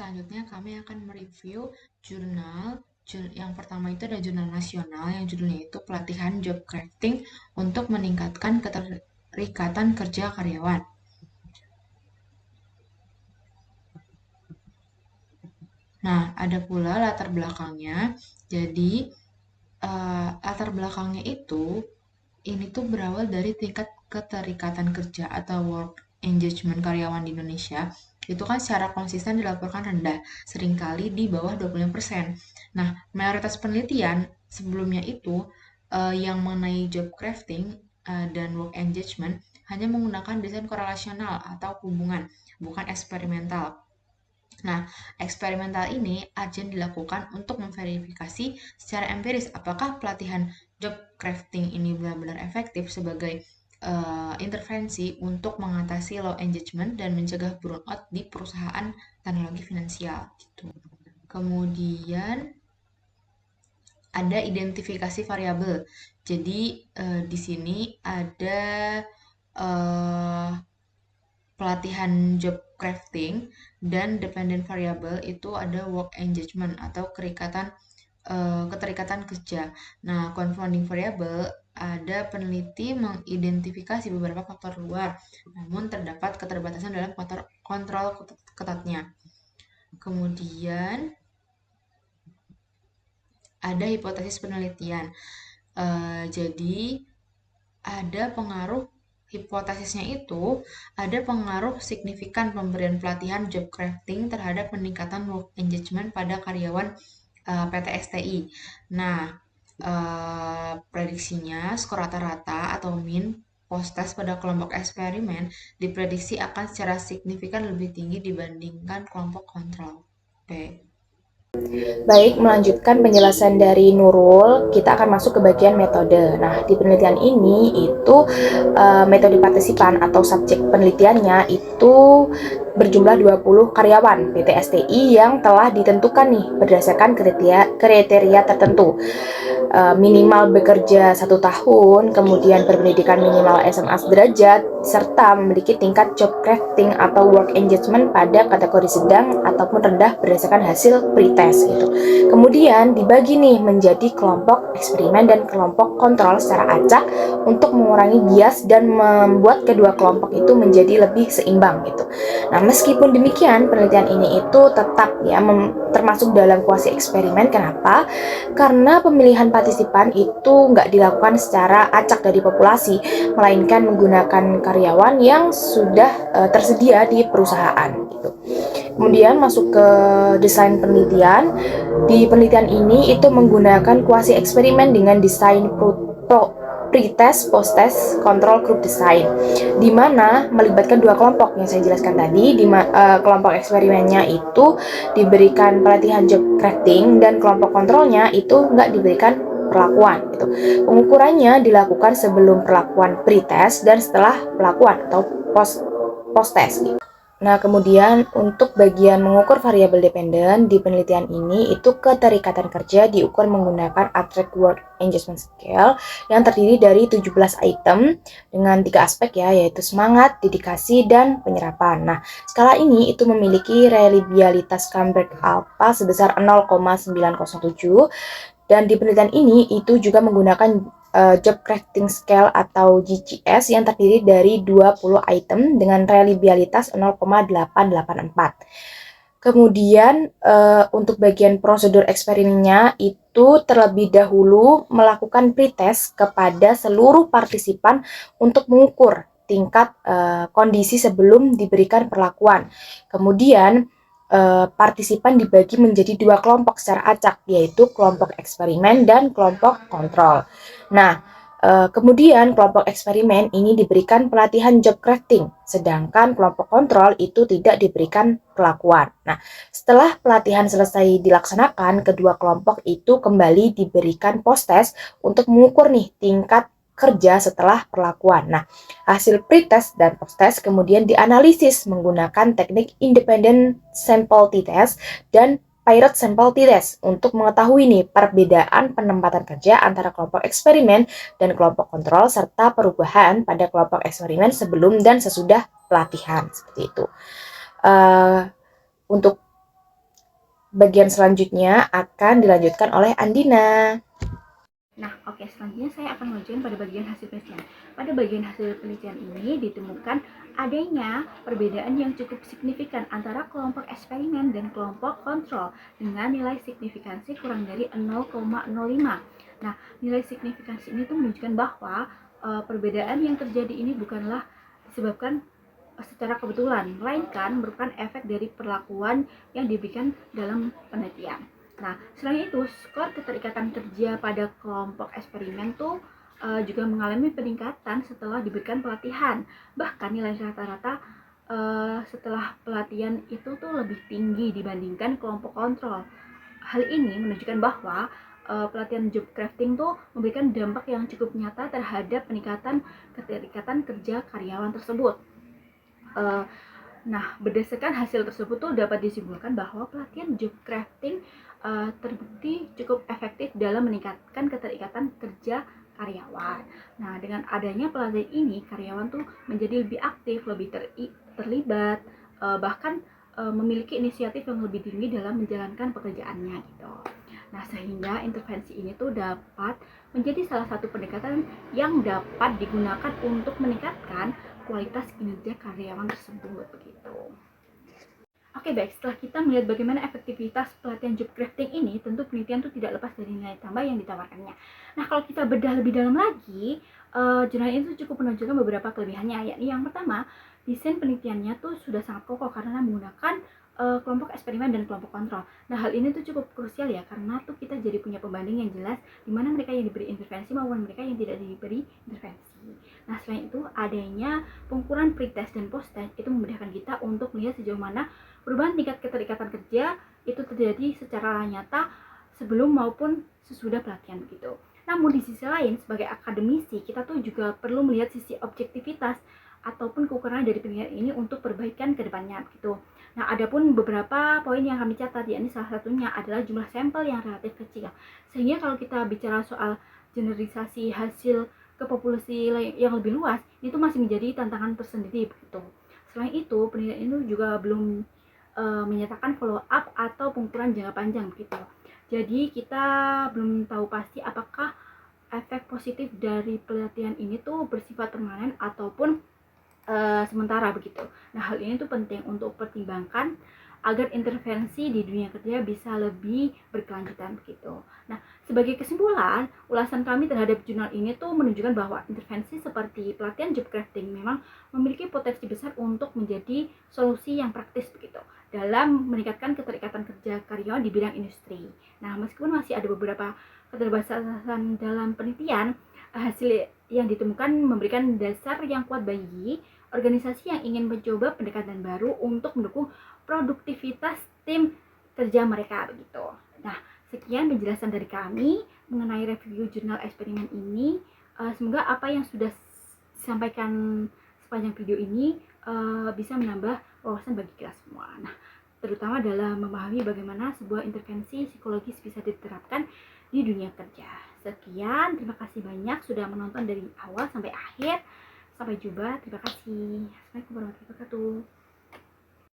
selanjutnya kami akan mereview jurnal. Yang pertama itu ada jurnal nasional yang judulnya itu Pelatihan Job Crafting untuk meningkatkan keterikatan kerja karyawan. Nah, ada pula latar belakangnya. Jadi, latar belakangnya itu ini tuh berawal dari tingkat keterikatan kerja atau work engagement karyawan di Indonesia itu kan secara konsisten dilaporkan rendah, seringkali di bawah 25%. Nah, mayoritas penelitian sebelumnya itu yang mengenai job crafting dan work engagement hanya menggunakan desain korelasional atau hubungan, bukan eksperimental. Nah, eksperimental ini urgent dilakukan untuk memverifikasi secara empiris apakah pelatihan job crafting ini benar-benar efektif sebagai intervensi untuk mengatasi low engagement dan mencegah burnout di perusahaan teknologi finansial gitu. Kemudian ada identifikasi variabel. Jadi di sini ada eh, pelatihan job crafting dan dependent variable itu ada work engagement atau keterikatan kerja. Nah, confounding variable ada peneliti mengidentifikasi beberapa faktor luar, namun terdapat keterbatasan dalam kontrol ketatnya. Kemudian ada hipotesis penelitian. Jadi ada pengaruh hipotesisnya itu ada pengaruh signifikan pemberian pelatihan job crafting terhadap peningkatan work engagement pada karyawan PT STI. Nah, prediksinya skor rata-rata atau min post test pada kelompok eksperimen diprediksi akan secara signifikan lebih tinggi dibandingkan kelompok kontrol P. Baik, melanjutkan penjelasan dari Nurul, kita akan masuk ke bagian metode. Nah, di penelitian ini itu metode partisipan atau subjek penelitiannya itu berjumlah 20 karyawan PT STI yang telah ditentukan nih berdasarkan kriteria tertentu. Minimal bekerja 1 tahun, kemudian berpendidikan minimal SMA sederajat, serta memiliki tingkat job crafting atau work engagement pada kategori sedang ataupun rendah berdasarkan hasil pretest gitu. Kemudian dibagi nih menjadi kelompok eksperimen dan kelompok kontrol secara acak untuk mengurangi bias dan membuat kedua kelompok itu menjadi lebih seimbang gitu. Nah, meskipun demikian penelitian ini itu tetap ya termasuk dalam kuasi eksperimen. Kenapa? Karena pemilihan partisipan itu nggak dilakukan secara acak dari populasi, melainkan menggunakan karyawan yang sudah tersedia di perusahaan gitu. Kemudian masuk ke desain penelitian. Di penelitian ini itu menggunakan kuasi eksperimen dengan desain pretest, post-test, control group design, di mana melibatkan 2 kelompok yang saya jelaskan tadi. Kelompok eksperimennya itu diberikan pelatihan job crafting dan kelompok kontrolnya itu nggak diberikan perlakuan gitu. Pengukurannya dilakukan sebelum perlakuan pretest dan setelah perlakuan atau post-test gitu. Nah, kemudian untuk bagian mengukur variabel dependen di penelitian ini itu keterikatan kerja diukur menggunakan Attractive Work Engagement Scale yang terdiri dari 17 item dengan 3 aspek ya, yaitu semangat, dedikasi, dan penyerapan. Nah, skala ini itu memiliki reliabilitas Cambridge Alpha sebesar 0,907 dan di penelitian ini itu juga menggunakan Job Crafting Scale atau GCS yang terdiri dari 20 item dengan reliabilitas 0,884. Kemudian untuk bagian prosedur eksperimennya itu terlebih dahulu melakukan pretest kepada seluruh partisipan untuk mengukur tingkat kondisi sebelum diberikan perlakuan. Kemudian partisipan dibagi menjadi 2 kelompok secara acak, yaitu kelompok eksperimen dan kelompok kontrol. Nah, kemudian kelompok eksperimen ini diberikan pelatihan job crafting, sedangkan kelompok kontrol itu tidak diberikan perlakuan. Nah, setelah pelatihan selesai dilaksanakan, kedua kelompok itu kembali diberikan post-test untuk mengukur nih tingkat kerja setelah perlakuan. Nah, hasil pretest dan post-test kemudian dianalisis menggunakan teknik independent sample t-test dan paired sample t-test untuk mengetahui nih perbedaan penempatan kerja antara kelompok eksperimen dan kelompok kontrol serta perubahan pada kelompok eksperimen sebelum dan sesudah pelatihan seperti itu. Untuk Bagian selanjutnya akan dilanjutkan oleh Andina. Nah, oke, selanjutnya saya akan melanjutkan pada bagian hasil penelitian. Pada bagian hasil penelitian ini ditemukan adanya perbedaan yang cukup signifikan antara kelompok eksperimen dan kelompok kontrol dengan nilai signifikansi kurang dari 0,05. Nah, nilai signifikansi ini tuh menunjukkan bahwa perbedaan yang terjadi ini bukanlah disebabkan secara kebetulan, melainkan merupakan efek dari perlakuan yang diberikan dalam penelitian. Nah, selain itu, skor keterikatan kerja pada kelompok eksperimen tuh juga mengalami peningkatan setelah diberikan pelatihan. Bahkan nilai rata-rata setelah pelatihan itu tuh lebih tinggi dibandingkan kelompok kontrol. Hal ini menunjukkan bahwa pelatihan job crafting tuh memberikan dampak yang cukup nyata terhadap peningkatan keterikatan kerja karyawan tersebut. Uh, Nah, berdasarkan hasil tersebut tuh dapat disimpulkan bahwa pelatihan job crafting terbukti cukup efektif dalam meningkatkan keterikatan kerja karyawan. Nah, dengan adanya pelatihan ini, karyawan tuh menjadi lebih aktif, lebih terlibat, bahkan memiliki inisiatif yang lebih tinggi dalam menjalankan pekerjaannya gitu. Nah, sehingga intervensi ini tuh dapat menjadi salah satu pendekatan yang dapat digunakan untuk meningkatkan kualitas kinerja karyawan tersebut begitu. Oke, baik, setelah kita melihat bagaimana efektivitas pelatihan job crafting ini, tentu penelitian itu tidak lepas dari nilai tambah yang ditawarkannya. Nah, kalau kita bedah lebih dalam lagi, jurnal itu cukup menunjukkan beberapa kelebihannya, yakni yang pertama, desain penelitiannya tuh sudah sangat kokoh karena menggunakan kelompok eksperimen dan kelompok kontrol. Nah, hal ini tuh cukup krusial ya, karena tuh kita jadi punya pembanding yang jelas di mana mereka yang diberi intervensi maupun mereka yang tidak diberi intervensi. Nah, selain itu, adanya pengukuran pretest dan post-test itu memudahkan kita untuk melihat sejauh mana perubahan tingkat keterikatan kerja itu terjadi secara nyata sebelum maupun sesudah pelatihan begitu. Namun di sisi lain, sebagai akademisi, kita tuh juga perlu melihat sisi objektivitas ataupun kekurangan dari penelitian ini untuk perbaikan ke depannya gitu. Nah, adapun beberapa poin yang kami catat, yakni salah satunya adalah jumlah sampel yang relatif kecil. Sehingga kalau kita bicara soal generalisasi hasil ke populasi yang lebih luas, itu masih menjadi tantangan tersendiri begitu. Selain itu, penelitian itu juga belum menyatakan follow up atau pengukuran jangka panjang gitu. Jadi kita belum tahu pasti apakah efek positif dari pelatihan ini tuh bersifat permanen ataupun sementara begitu. Nah, hal ini tuh penting untuk pertimbangkan agar intervensi di dunia kerja bisa lebih berkelanjutan begitu. Nah, sebagai kesimpulan, ulasan kami terhadap jurnal ini tuh menunjukkan bahwa intervensi seperti pelatihan job crafting memang memiliki potensi besar untuk menjadi solusi yang praktis begitu dalam meningkatkan keterikatan kerja karyawan di bidang industri. Nah, meskipun masih ada beberapa keterbatasan dalam penelitian, hasil yang ditemukan memberikan dasar yang kuat bagi organisasi yang ingin mencoba pendekatan baru untuk mendukung produktivitas tim kerja mereka begitu. Nah, sekian penjelasan dari kami mengenai review jurnal eksperimen ini. Semoga apa yang sudah disampaikan sepanjang video ini bisa menambah wawasan bagi kita semua. Nah, terutama dalam memahami bagaimana sebuah intervensi psikologis bisa diterapkan di dunia kerja. Sekian, terima kasih banyak sudah menonton dari awal sampai akhir. Sampai jumpa, terima kasih. Assalamualaikum warahmatullahi wabarakatuh.